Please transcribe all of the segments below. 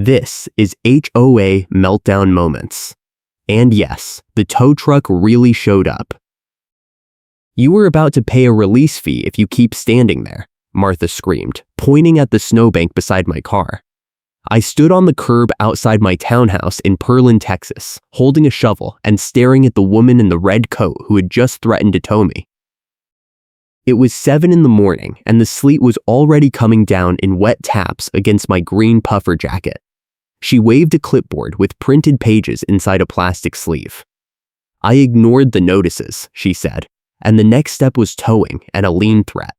This is HOA Meltdown Moments. And yes, the tow truck really showed up. "You were about to pay a release fee if you keep standing there," Martha screamed, pointing at the snowbank beside my car. I stood on the curb outside my townhouse in Pearland, Texas, holding a shovel and staring at the woman in the red coat who had just threatened to tow me. It was 7 in the morning and the sleet was already coming down in wet taps against my green puffer jacket. She waved a clipboard with printed pages inside a plastic sleeve. "I ignored the notices," she said, and the next step was towing and a lien threat.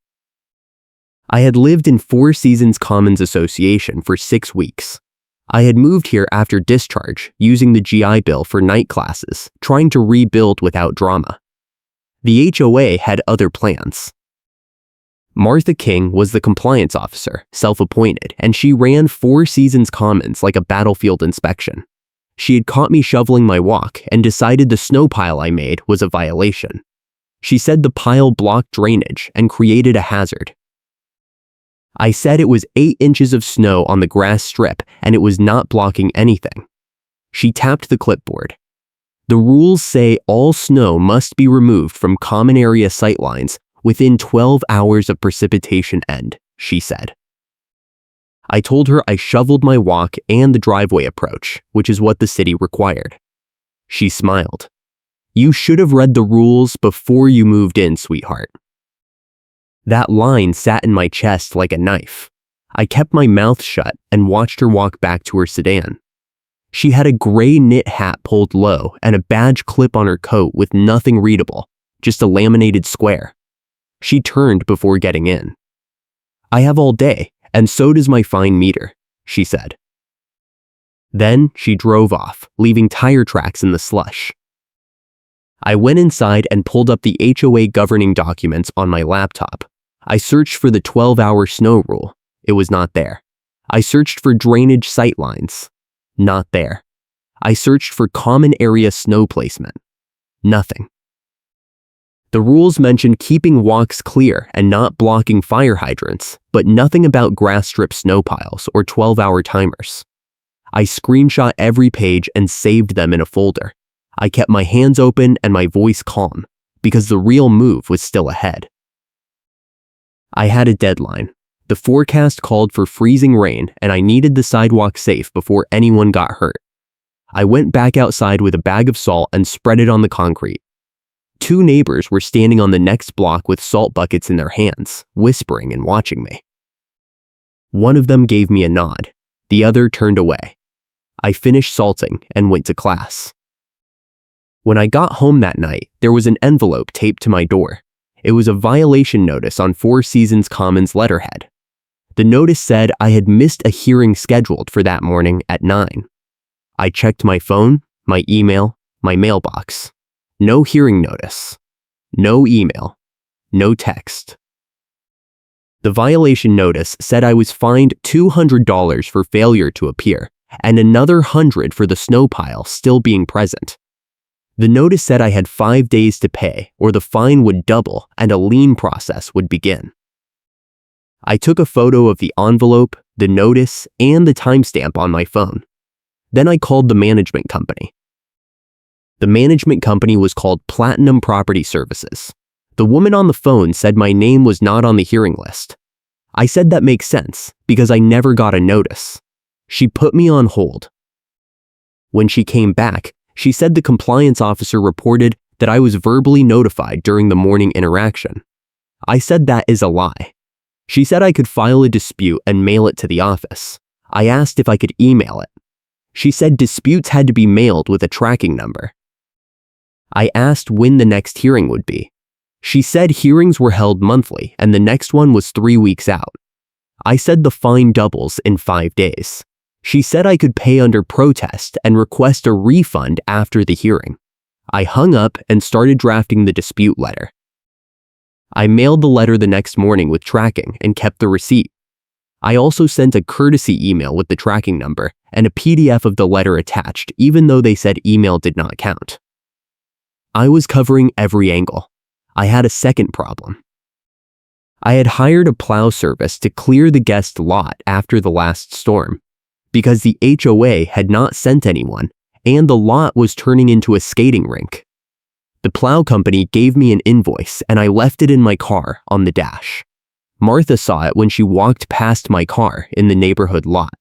I had lived in Four Seasons Commons Association for 6 weeks. I had moved here after discharge, using the GI Bill for night classes, trying to rebuild without drama. The HOA had other plans. Martha King was the compliance officer, self-appointed, and she ran Four Seasons Commons like a battlefield inspection. She had caught me shoveling my walk and decided the snow pile I made was a violation. She said the pile blocked drainage and created a hazard. I said it was 8 inches of snow on the grass strip and it was not blocking anything. She tapped the clipboard. "The rules say all snow must be removed from common area sightlines within 12 hours of precipitation end," she said. I told her I shoveled my walk and the driveway approach, which is what the city required. She smiled. "You should have read the rules before you moved in, sweetheart." That line sat in my chest like a knife. I kept my mouth shut and watched her walk back to her sedan. She had a gray knit hat pulled low and a badge clip on her coat with nothing readable, just a laminated square. She turned before getting in. "I have all day, and so does my fine meter," she said. Then she drove off, leaving tire tracks in the slush. I went inside and pulled up the HOA governing documents on my laptop. I searched for the 12-hour snow rule. It was not there. I searched for drainage sightlines. Not there. I searched for common area snow placement. Nothing. The rules mentioned keeping walks clear and not blocking fire hydrants, but nothing about grass strip snow piles or 12-hour timers. I screenshot every page and saved them in a folder. I kept my hands open and my voice calm, because the real move was still ahead. I had a deadline. The forecast called for freezing rain and I needed the sidewalk safe before anyone got hurt. I went back outside with a bag of salt and spread it on the concrete. 2 neighbors were standing on the next block with salt buckets in their hands, whispering and watching me. One of them gave me a nod. The other turned away. I finished salting and went to class. When I got home that night, there was an envelope taped to my door. It was a violation notice on Four Seasons Commons letterhead. The notice said I had missed a hearing scheduled for that morning at 9. I checked my phone, my email, my mailbox. No hearing notice. No email. No text. The violation notice said I was fined $200 for failure to appear and another $100 for the snow pile still being present. The notice said I had 5 days to pay or the fine would double and a lien process would begin. I took a photo of the envelope, the notice, and the timestamp on my phone. Then I called the management company. The management company was called Platinum Property Services. The woman on the phone said my name was not on the hearing list. I said that makes sense because I never got a notice. She put me on hold. When she came back, she said the compliance officer reported that I was verbally notified during the morning interaction. I said that is a lie. She said I could file a dispute and mail it to the office. I asked if I could email it. She said disputes had to be mailed with a tracking number. I asked when the next hearing would be. She said hearings were held monthly and the next one was 3 weeks out. I said the fine doubles in 5 days. She said I could pay under protest and request a refund after the hearing. I hung up and started drafting the dispute letter. I mailed the letter the next morning with tracking and kept the receipt. I also sent a courtesy email with the tracking number and a PDF of the letter attached, even though they said email did not count. I was covering every angle. I had a second problem. I had hired a plow service to clear the guest lot after the last storm. because the HOA had not sent anyone and the lot was turning into a skating rink. The plow company gave me an invoice and I left it in my car on the dash. Martha saw it when she walked past my car in the neighborhood lot.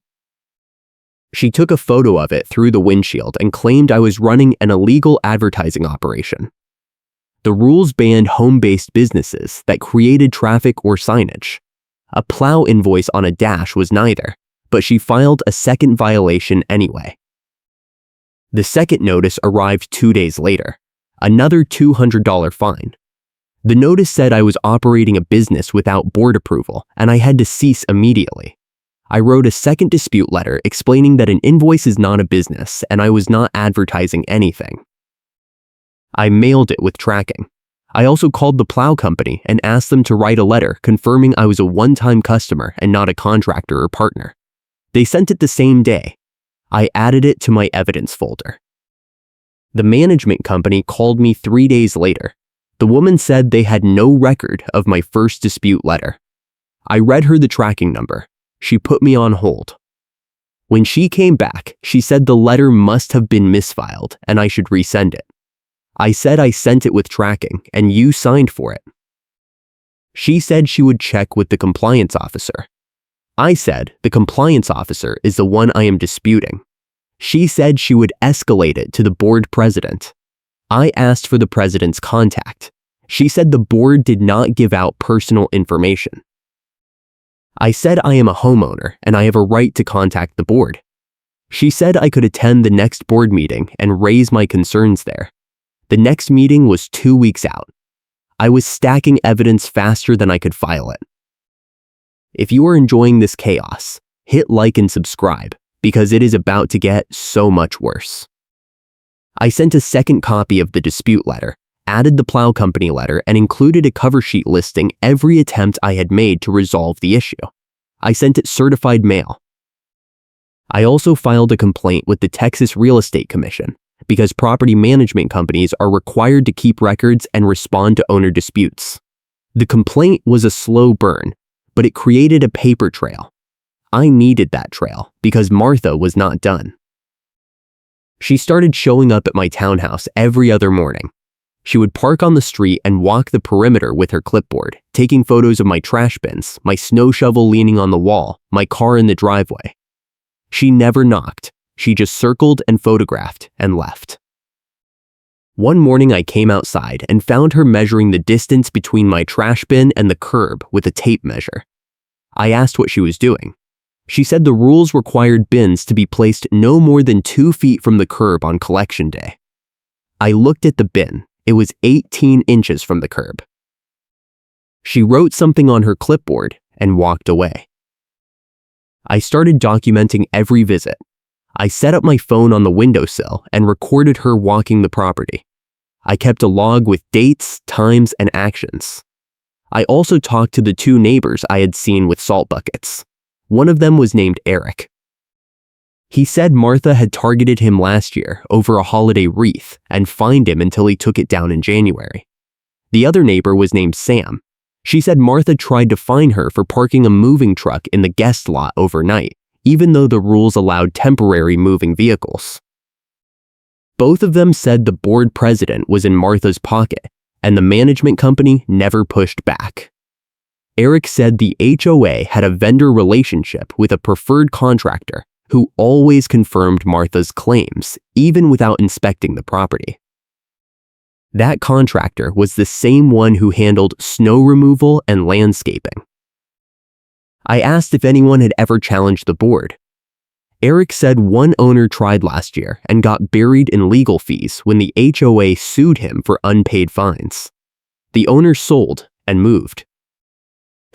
She took a photo of it through the windshield and claimed I was running an illegal advertising operation. The rules banned home-based businesses that created traffic or signage. A plow invoice on a dash was neither, but she filed a second violation anyway. The second notice arrived 2 days later, another $200 fine. The notice said I was operating a business without board approval and I had to cease immediately. I wrote a second dispute letter explaining that an invoice is not a business and I was not advertising anything. I mailed it with tracking. I also called the plow company and asked them to write a letter confirming I was a one-time customer and not a contractor or partner. They sent it the same day. I added it to my evidence folder. The management company called me 3 days later. The woman said they had no record of my first dispute letter. I read her the tracking number. She put me on hold. When she came back, she said the letter must have been misfiled and I should resend it. I said I sent it with tracking and you signed for it. She said she would check with the compliance officer. I said the compliance officer is the one I am disputing. She said she would escalate it to the board president. I asked for the president's contact. She said the board did not give out personal information. I said I am a homeowner and I have a right to contact the board. She said I could attend the next board meeting and raise my concerns there. The next meeting was 2 weeks out. I was stacking evidence faster than I could file it. If you are enjoying this chaos, hit like and subscribe because it is about to get so much worse. I sent a second copy of the dispute letter, added the plow company letter, and included a cover sheet listing every attempt I had made to resolve the issue. I sent it certified mail. I also filed a complaint with the Texas Real Estate Commission because property management companies are required to keep records and respond to owner disputes. The complaint was a slow burn, but it created a paper trail. I needed that trail because Martha was not done. She started showing up at my townhouse every other morning. She would park on the street and walk the perimeter with her clipboard, taking photos of my trash bins, my snow shovel leaning on the wall, my car in the driveway. She never knocked. She just circled and photographed and left. One morning I came outside and found her measuring the distance between my trash bin and the curb with a tape measure. I asked what she was doing. She said the rules required bins to be placed no more than 2 feet from the curb on collection day. I looked at the bin. It was 18 inches from the curb. She wrote something on her clipboard and walked away. I started documenting every visit. I set up my phone on the windowsill and recorded her walking the property. I kept a log with dates, times, and actions. I also talked to the 2 neighbors I had seen with salt buckets. One of them was named Eric. He said Martha had targeted him last year over a holiday wreath and fined him until he took it down in January. The other neighbor was named Sam. She said Martha tried to fine her for parking a moving truck in the guest lot overnight, even though the rules allowed temporary moving vehicles. Both of them said the board president was in Martha's pocket, and the management company never pushed back. Eric said the HOA had a vendor relationship with a preferred contractor who always confirmed Martha's claims, even without inspecting the property. That contractor was the same one who handled snow removal and landscaping. I asked if anyone had ever challenged the board. Eric said one owner tried last year and got buried in legal fees when the HOA sued him for unpaid fines. The owner sold and moved.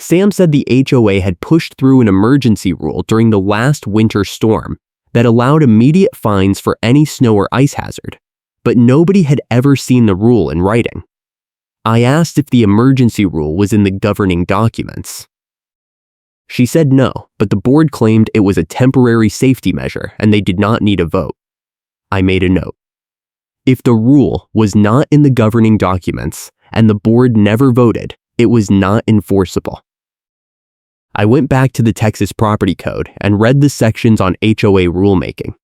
Sam said the HOA had pushed through an emergency rule during the last winter storm that allowed immediate fines for any snow or ice hazard, but nobody had ever seen the rule in writing. I asked if the emergency rule was in the governing documents. She said no, but the board claimed it was a temporary safety measure and they did not need a vote. I made a note. If the rule was not in the governing documents and the board never voted, it was not enforceable. I went back to the Texas Property Code and read the sections on HOA rulemaking.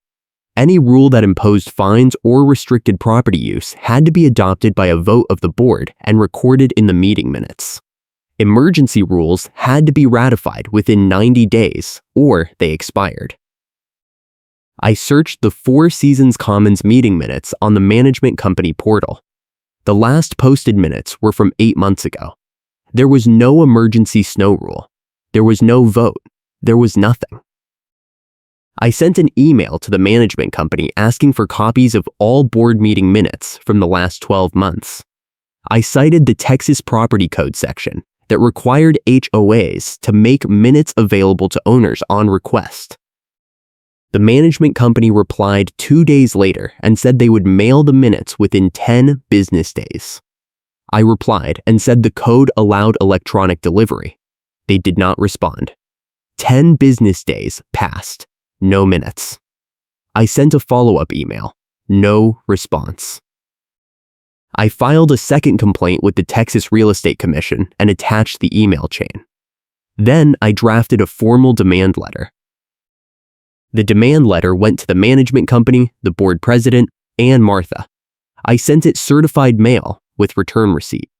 Any rule that imposed fines or restricted property use had to be adopted by a vote of the board and recorded in the meeting minutes. Emergency rules had to be ratified within 90 days or they expired. I searched the Four Seasons Commons meeting minutes on the management company portal. The last posted minutes were from 8 months ago. There was no emergency snow rule. There was no vote. There was nothing. I sent an email to the management company asking for copies of all board meeting minutes from the last 12 months. I cited the Texas Property Code section that required HOAs to make minutes available to owners on request. The management company replied 2 days later and said they would mail the minutes within 10 business days. I replied and said the code allowed electronic delivery. They did not respond. 10 business days passed. No minutes. I sent a follow-up email. No response. I filed a second complaint with the Texas Real Estate Commission and attached the email chain. Then I drafted a formal demand letter. The demand letter went to the management company, the board president, and Martha. I sent it certified mail with return receipt.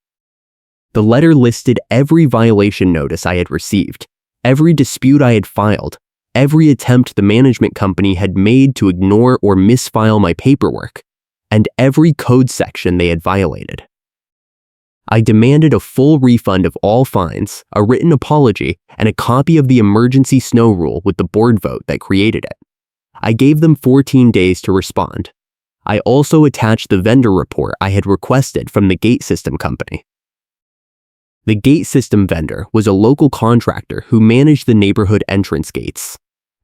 The letter listed every violation notice I had received, every dispute I had filed, every attempt the management company had made to ignore or misfile my paperwork, and every code section they had violated. I demanded a full refund of all fines, a written apology, and a copy of the emergency snow rule with the board vote that created it. I gave them 14 days to respond. I also attached the vendor report I had requested from the gate system company. The gate system vendor was a local contractor who managed the neighborhood entrance gates.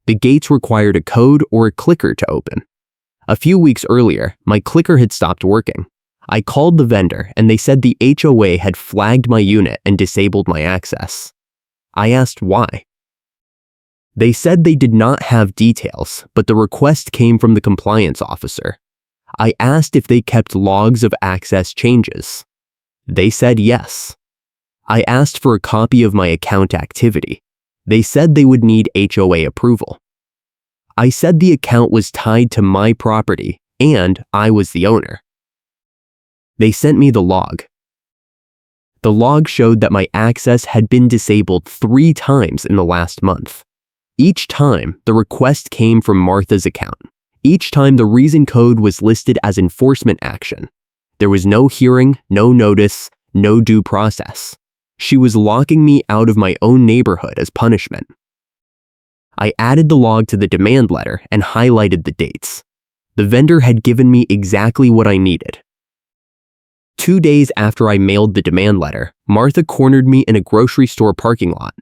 The gates required a code or a clicker to open. A few weeks earlier, my clicker had stopped working. I called the vendor and they said the HOA had flagged my unit and disabled my access. I asked why. They said they did not have details, but the request came from the compliance officer. I asked if they kept logs of access changes. They said yes. I asked for a copy of my account activity. They said they would need HOA approval. I said the account was tied to my property and I was the owner. They sent me the log. The log showed that my access had been disabled 3 times in the last month. Each time, the request came from Martha's account. Each time, the reason code was listed as enforcement action. There was no hearing, no notice, no due process. She was locking me out of my own neighborhood as punishment. I added the log to the demand letter and highlighted the dates. The vendor had given me exactly what I needed. 2 days after I mailed the demand letter, Martha cornered me in a grocery store parking lot.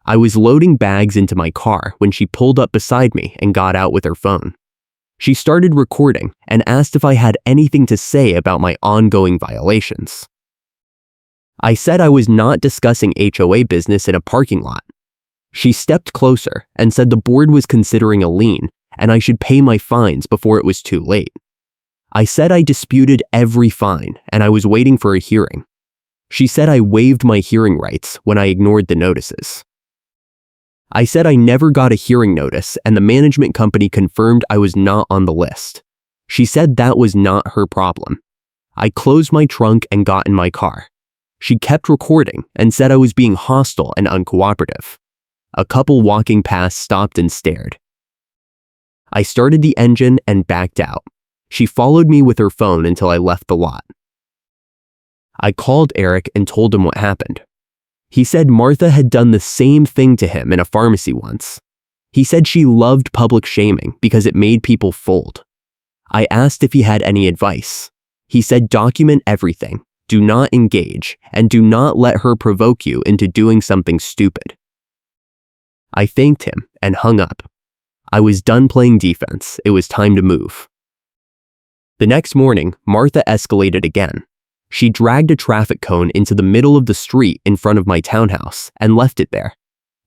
I was loading bags into my car when she pulled up beside me and got out with her phone. She started recording and asked if I had anything to say about my ongoing violations. I said I was not discussing HOA business in a parking lot. She stepped closer and said the board was considering a lien and I should pay my fines before it was too late. I said I disputed every fine and I was waiting for a hearing. She said I waived my hearing rights when I ignored the notices. I said I never got a hearing notice and the management company confirmed I was not on the list. She said that was not her problem. I closed my trunk and got in my car. She kept recording and said I was being hostile and uncooperative. A couple walking past stopped and stared. I started the engine and backed out. She followed me with her phone until I left the lot. I called Eric and told him what happened. He said Martha had done the same thing to him in a pharmacy once. He said she loved public shaming because it made people fold. I asked if he had any advice. He said document everything, do not engage, and do not let her provoke you into doing something stupid. I thanked him and hung up. I was done playing defense. It was time to move. The next morning, Martha escalated again. She dragged a traffic cone into the middle of the street in front of my townhouse and left it there.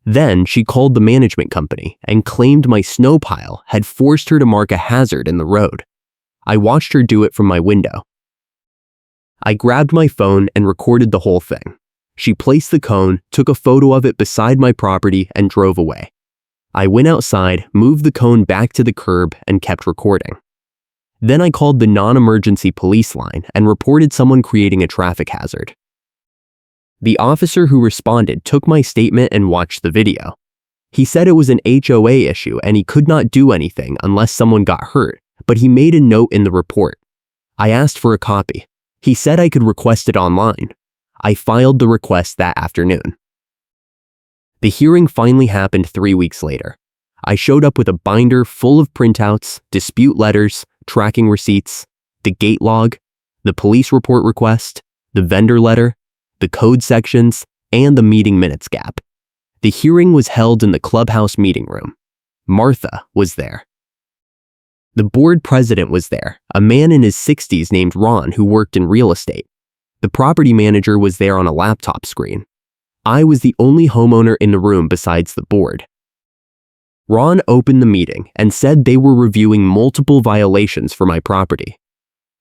Then she called the management company and claimed my snow pile had forced her to mark a hazard in the road. I watched her do it from my window. I grabbed my phone and recorded the whole thing. She placed the cone, took a photo of it beside my property, and drove away. I went outside, moved the cone back to the curb, and kept recording. Then I called the non-emergency police line and reported someone creating a traffic hazard. The officer who responded took my statement and watched the video. He said it was an HOA issue and he could not do anything unless someone got hurt, but he made a note in the report. I asked for a copy. He said I could request it online. I filed the request that afternoon. The hearing finally happened 3 weeks later. I showed up with a binder full of printouts, dispute letters, tracking receipts, the gate log, the police report request, the vendor letter, the code sections, and the meeting minutes gap. The hearing was held in the clubhouse meeting room. Martha was there. The board president was there, a man in his 60s named Ron who worked in real estate. The property manager was there on a laptop screen. I was the only homeowner in the room besides the board. Ron opened the meeting and said they were reviewing multiple violations for my property.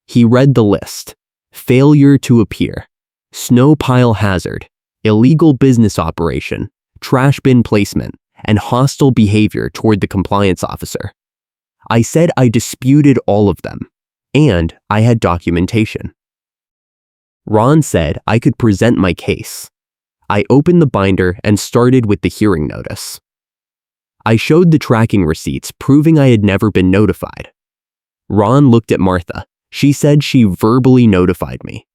He read the list: failure to appear, snow pile hazard, illegal business operation, trash bin placement, and hostile behavior toward the compliance officer. I said I disputed all of them, and I had documentation. Ron said I could present my case. I opened the binder and started with the hearing notice. I showed the tracking receipts proving I had never been notified. Ron looked at Martha. She said she verbally notified me.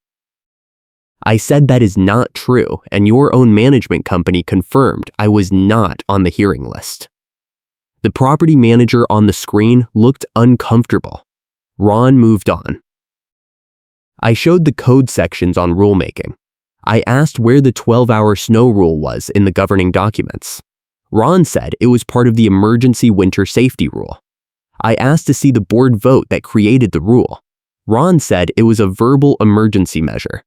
I said that is not true, and your own management company confirmed I was not on the hearing list. The property manager on the screen looked uncomfortable. Ron moved on. I showed the code sections on rulemaking. I asked where the 12-hour snow rule was in the governing documents. Ron said it was part of the emergency winter safety rule. I asked to see the board vote that created the rule. Ron said it was a verbal emergency measure.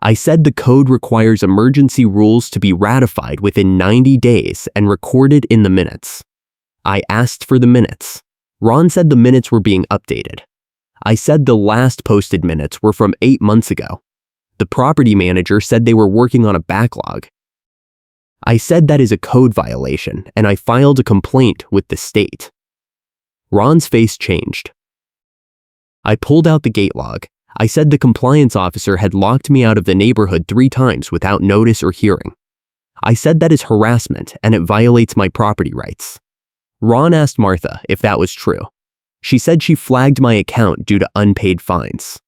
I said the code requires emergency rules to be ratified within 90 days and recorded in the minutes. I asked for the minutes. Ron said the minutes were being updated. I said the last posted minutes were from 8 months ago. The property manager said they were working on a backlog. I said that is a code violation, and I filed a complaint with the state. Ron's face changed. I pulled out the gate log. I said the compliance officer had locked me out of the neighborhood 3 times without notice or hearing. I said that is harassment and it violates my property rights. Ron asked Martha if that was true. She said she flagged my account due to unpaid fines.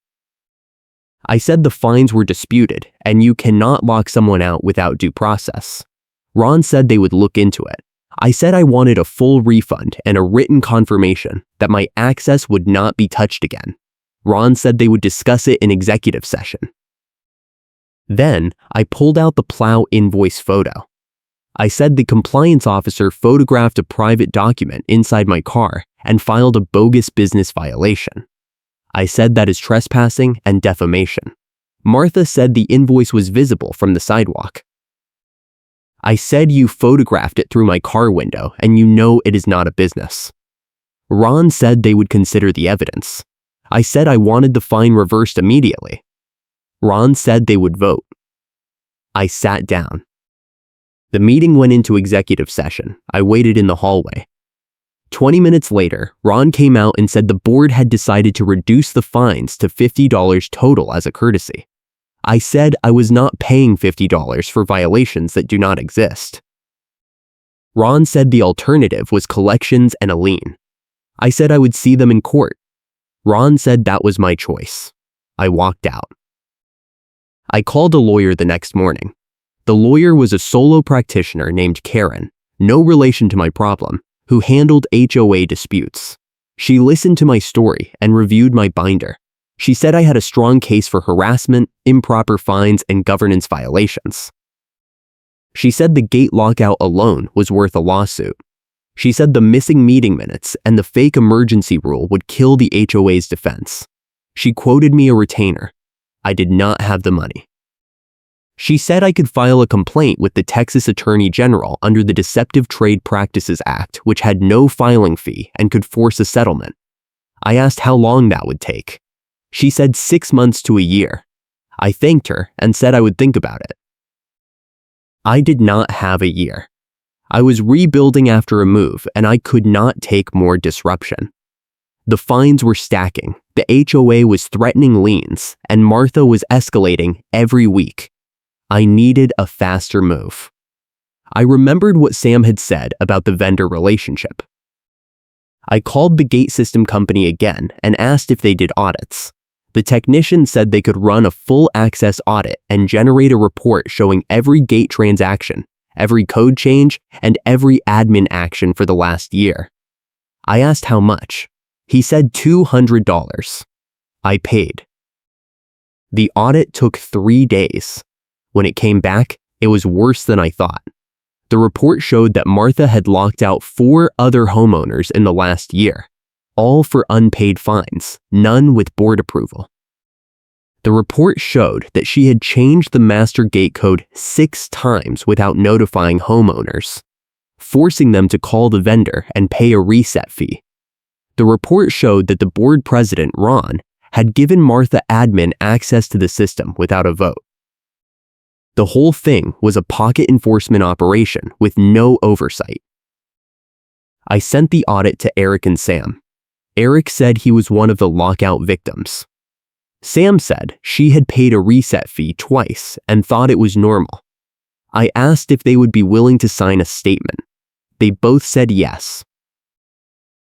I said the fines were disputed and you cannot lock someone out without due process. Ron said they would look into it. I said I wanted a full refund and a written confirmation that my access would not be touched again. Ron said they would discuss it in executive session. Then, I pulled out the plow invoice photo. I said the compliance officer photographed a private document inside my car and filed a bogus business violation. I said that is trespassing and defamation. Martha said the invoice was visible from the sidewalk. I said you photographed it through my car window and you know it is not a business. Ron said they would consider the evidence. I said I wanted the fine reversed immediately. Ron said they would vote. I sat down. The meeting went into executive session. I waited in the hallway. 20 minutes later, Ron came out and said the board had decided to reduce the fines to $50 total as a courtesy. I said I was not paying $50 for violations that do not exist. Ron said the alternative was collections and a lien. I said I would see them in court. Ron said that was my choice. I walked out. I called a lawyer the next morning. The lawyer was a solo practitioner named Karen, no relation to my problem, who handled HOA disputes. She listened to my story and reviewed my binder. She said I had a strong case for harassment, improper fines, and governance violations. She said the gate lockout alone was worth a lawsuit. She said the missing meeting minutes and the fake emergency rule would kill the HOA's defense. She quoted me a retainer. I did not have the money. She said I could file a complaint with the Texas Attorney General under the Deceptive Trade Practices Act, which had no filing fee and could force a settlement. I asked how long that would take. She said 6 months to a year. I thanked her and said I would think about it. I did not have a year. I was rebuilding after a move and I could not take more disruption. The fines were stacking, the HOA was threatening liens, and Martha was escalating every week. I needed a faster move. I remembered what Sam had said about the vendor relationship. I called the gate system company again and asked if they did audits. The technician said they could run a full access audit and generate a report showing every gate transaction, every code change, and every admin action for the last year. I asked how much. He said $200. I paid. The audit took 3 days. When it came back, it was worse than I thought. The report showed that Martha had locked out 4 other homeowners in the last year, all for unpaid fines, none with board approval. The report showed that she had changed the master gate code 6 times without notifying homeowners, forcing them to call the vendor and pay a reset fee. The report showed that the board president, Ron, had given Martha admin access to the system without a vote. The whole thing was a pocket enforcement operation with no oversight. I sent the audit to Eric and Sam. Eric said he was one of the lockout victims. Sam said she had paid a reset fee twice and thought it was normal. I asked if they would be willing to sign a statement. They both said yes.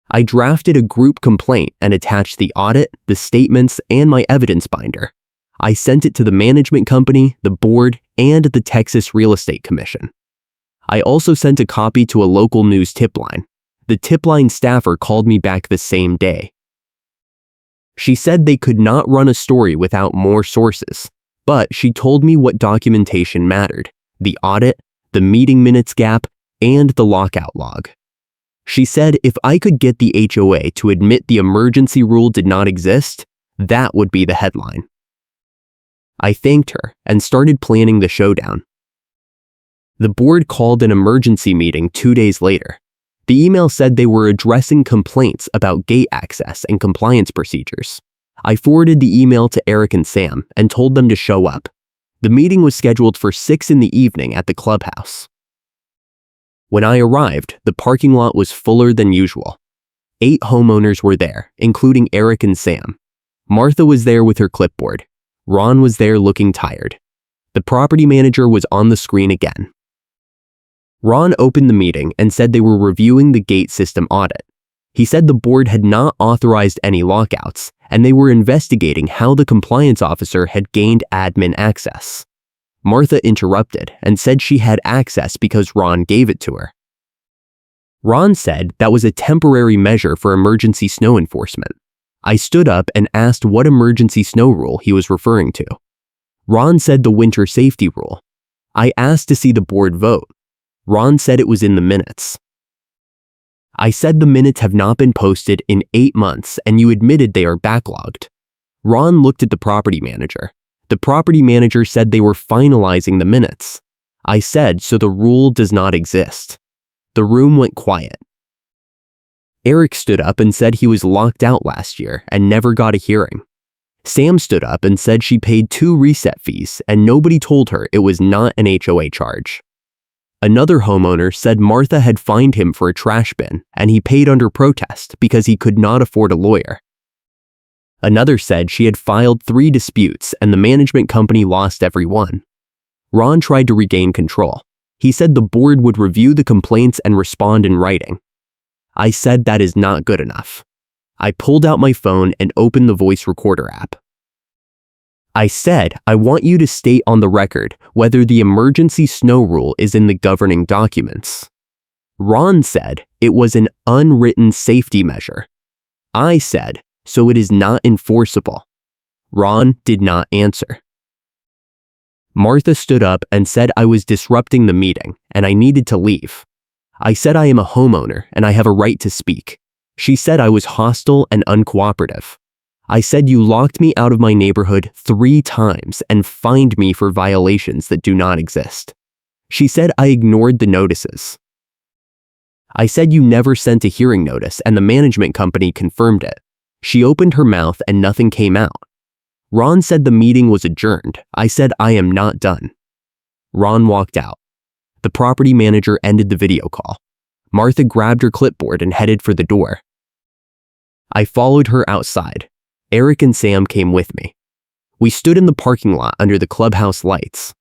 I drafted a group complaint and attached the audit, the statements, and my evidence binder. I sent it to the management company, the board, and the Texas Real Estate Commission. I also sent a copy to a local news tip line. The tip line staffer called me back the same day. She said they could not run a story without more sources, but she told me what documentation mattered: the audit, the meeting minutes gap, and the lockout log. She said if I could get the HOA to admit the emergency rule did not exist, that would be the headline. I thanked her and started planning the showdown. The board called an emergency meeting 2 days later. The email said they were addressing complaints about gate access and compliance procedures. I forwarded the email to Eric and Sam and told them to show up. The meeting was scheduled for 6 in the evening at the clubhouse. When I arrived, the parking lot was fuller than usual. 8 homeowners were there, including Eric and Sam. Martha was there with her clipboard. Ron was there looking tired. The property manager was on the screen again. Ron opened the meeting and said they were reviewing the gate system audit. He said the board had not authorized any lockouts, and they were investigating how the compliance officer had gained admin access. Martha interrupted and said she had access because Ron gave it to her. Ron said that was a temporary measure for emergency snow enforcement. I stood up and asked what emergency snow rule he was referring to. Ron said the winter safety rule. I asked to see the board vote. Ron said it was in the minutes. I said the minutes have not been posted in 8 months and you admitted they are backlogged. Ron looked at the property manager. The property manager said they were finalizing the minutes. I said, so the rule does not exist. The room went quiet. Eric stood up and said he was locked out last year and never got a hearing. Sam stood up and said she paid 2 reset fees and nobody told her it was not an HOA charge. Another homeowner said Martha had fined him for a trash bin and he paid under protest because he could not afford a lawyer. Another said she had filed 3 disputes and the management company lost every one. Ron tried to regain control. He said the board would review the complaints and respond in writing. I said that is not good enough. I pulled out my phone and opened the voice recorder app. I said, I want you to state on the record whether the emergency snow rule is in the governing documents. Ron said it was an unwritten safety measure. I said, so it is not enforceable. Ron did not answer. Martha stood up and said I was disrupting the meeting and I needed to leave. I said I am a homeowner and I have a right to speak. She said I was hostile and uncooperative. I said you locked me out of my neighborhood 3 times and fined me for violations that do not exist. She said I ignored the notices. I said you never sent a hearing notice and the management company confirmed it. She opened her mouth and nothing came out. Ron said the meeting was adjourned. I said I am not done. Ron walked out. The property manager ended the video call. Martha grabbed her clipboard and headed for the door. I followed her outside. Eric and Sam came with me. We stood in the parking lot under the clubhouse lights.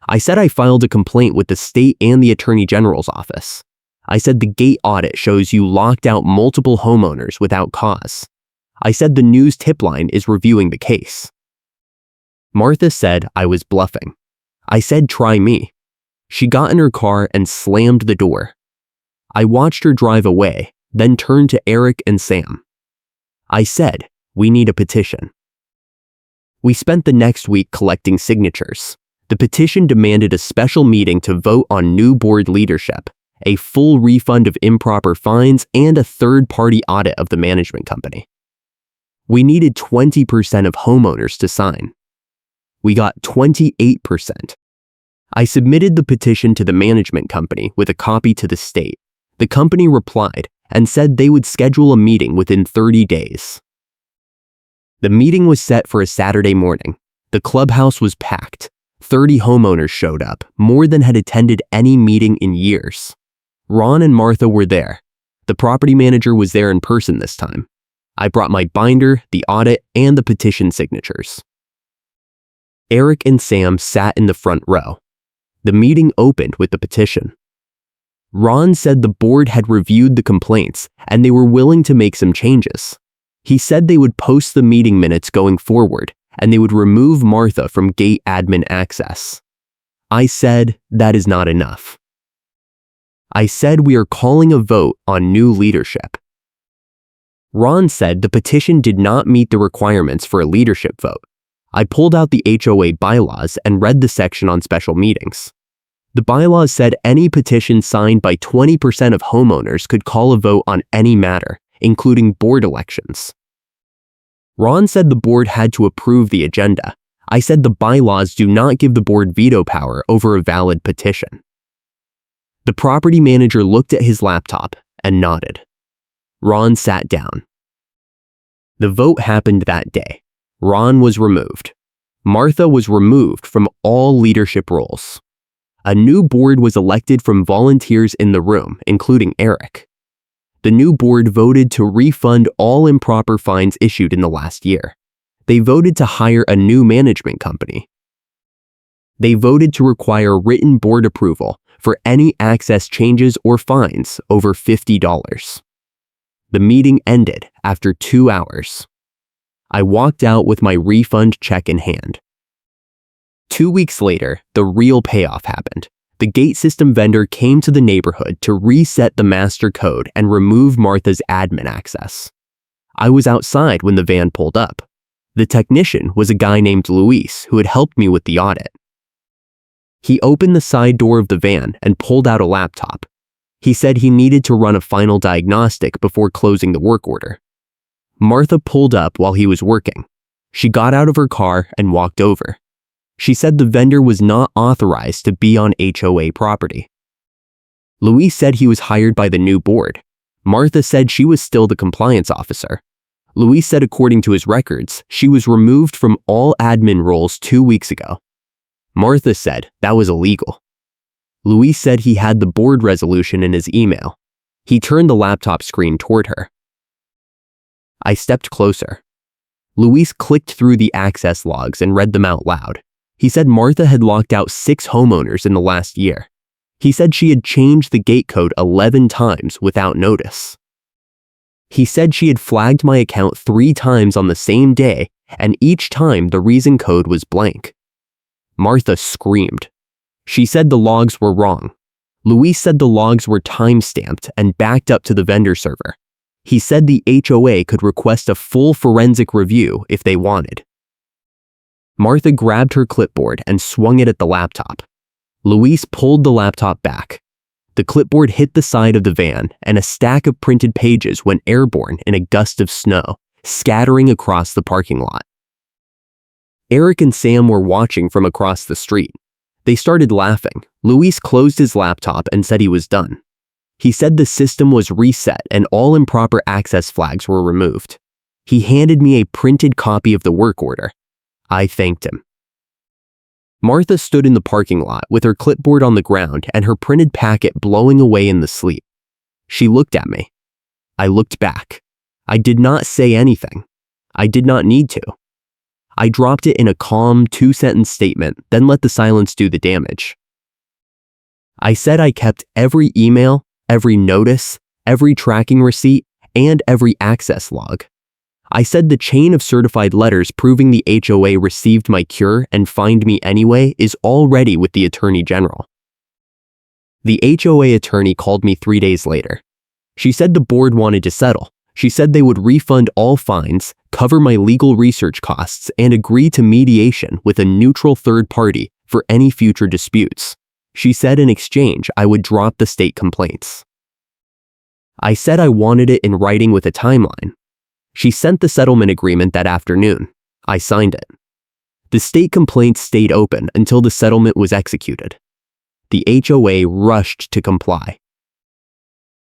I said I filed a complaint with the state and the Attorney General's office. I said the gate audit shows you locked out multiple homeowners without cause. I said the news tip line is reviewing the case. Martha said I was bluffing. I said try me. She got in her car and slammed the door. I watched her drive away, then turned to Eric and Sam. I said, we need a petition. We spent the next week collecting signatures. The petition demanded a special meeting to vote on new board leadership, a full refund of improper fines, and a third-party audit of the management company. We needed 20% of homeowners to sign. We got 28%. I submitted the petition to the management company with a copy to the state. The company replied and said they would schedule a meeting within 30 days. The meeting was set for a Saturday morning. The clubhouse was packed. 30 homeowners showed up, more than had attended any meeting in years. Ron and Martha were there. The property manager was there in person this time. I brought my binder, the audit, and the petition signatures. Eric and Sam sat in the front row. The meeting opened with the petition. Ron said the board had reviewed the complaints and they were willing to make some changes. He said they would post the meeting minutes going forward and they would remove Martha from gate admin access. I said that is not enough. I said we are calling a vote on new leadership. Ron said the petition did not meet the requirements for a leadership vote. I pulled out the HOA bylaws and read the section on special meetings. The bylaws said any petition signed by 20% of homeowners could call a vote on any matter, including board elections. Ron said the board had to approve the agenda. I said the bylaws do not give the board veto power over a valid petition. The property manager looked at his laptop and nodded. Ron sat down. The vote happened that day. Ron was removed. Martha was removed from all leadership roles. A new board was elected from volunteers in the room, including Eric. The new board voted to refund all improper fines issued in the last year. They voted to hire a new management company. They voted to require written board approval for any access changes or fines over $50. The meeting ended after 2 hours. I walked out with my refund check in hand. 2 weeks later, the real payoff happened. The gate system vendor came to the neighborhood to reset the master code and remove Martha's admin access. I was outside when the van pulled up. The technician was a guy named Luis who had helped me with the audit. He opened the side door of the van and pulled out a laptop. He said he needed to run a final diagnostic before closing the work order. Martha pulled up while he was working. She got out of her car and walked over. She said the vendor was not authorized to be on HOA property. Luis said he was hired by the new board. Martha said she was still the compliance officer. Luis said according to his records, she was removed from all admin roles 2 weeks ago. Martha said that was illegal. Luis said he had the board resolution in his email. He turned the laptop screen toward her. I stepped closer. Luis clicked through the access logs and read them out loud. He said Martha had locked out 6 homeowners in the last year. He said she had changed the gate code 11 times without notice. He said she had flagged my account 3 times on the same day, and each time the reason code was blank. Martha screamed. She said the logs were wrong. Luis said the logs were time-stamped and backed up to the vendor server. He said the HOA could request a full forensic review if they wanted. Martha grabbed her clipboard and swung it at the laptop. Luis pulled the laptop back. The clipboard hit the side of the van, and a stack of printed pages went airborne in a gust of snow, scattering across the parking lot. Eric and Sam were watching from across the street. They started laughing. Luis closed his laptop and said he was done. He said the system was reset and all improper access flags were removed. He handed me a printed copy of the work order. I thanked him. Martha stood in the parking lot with her clipboard on the ground and her printed packet blowing away in the sleet. She looked at me. I looked back. I did not say anything. I did not need to. I dropped it in a calm 2-sentence statement, then let the silence do the damage. I said I kept every email, every notice, every tracking receipt, and every access log. I said the chain of certified letters proving the HOA received my cure and fined me anyway is already with the Attorney General. The HOA attorney called me 3 days later. She said the board wanted to settle. She said they would refund all fines, cover my legal research costs, and agree to mediation with a neutral third party for any future disputes. She said in exchange I would drop the state complaints. I said I wanted it in writing with a timeline. She sent the settlement agreement that afternoon. I signed it. The state complaints stayed open until the settlement was executed. The HOA rushed to comply.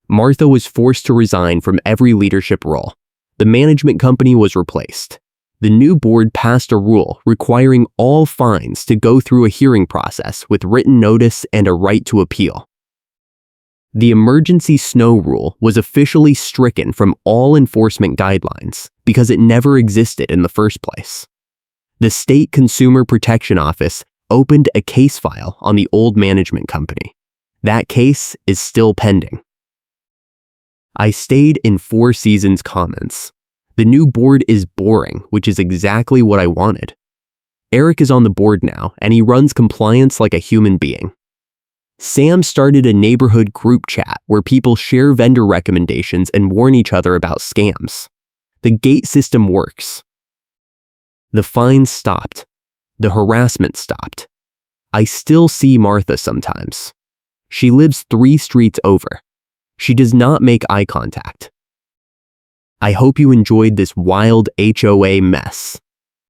Martha was forced to resign from every leadership role. The management company was replaced. The new board passed a rule requiring all fines to go through a hearing process with written notice and a right to appeal. The emergency snow rule was officially stricken from all enforcement guidelines because it never existed in the first place. The State Consumer Protection Office opened a case file on the old management company. That case is still pending. I stayed in Four Seasons Commons. The new board is boring, which is exactly what I wanted. Eric is on the board now, and he runs compliance like a human being. Sam started a neighborhood group chat where people share vendor recommendations and warn each other about scams. The gate system works. The fines stopped. The harassment stopped. I still see Martha sometimes. She lives 3 streets over. She does not make eye contact. I hope you enjoyed this wild HOA mess.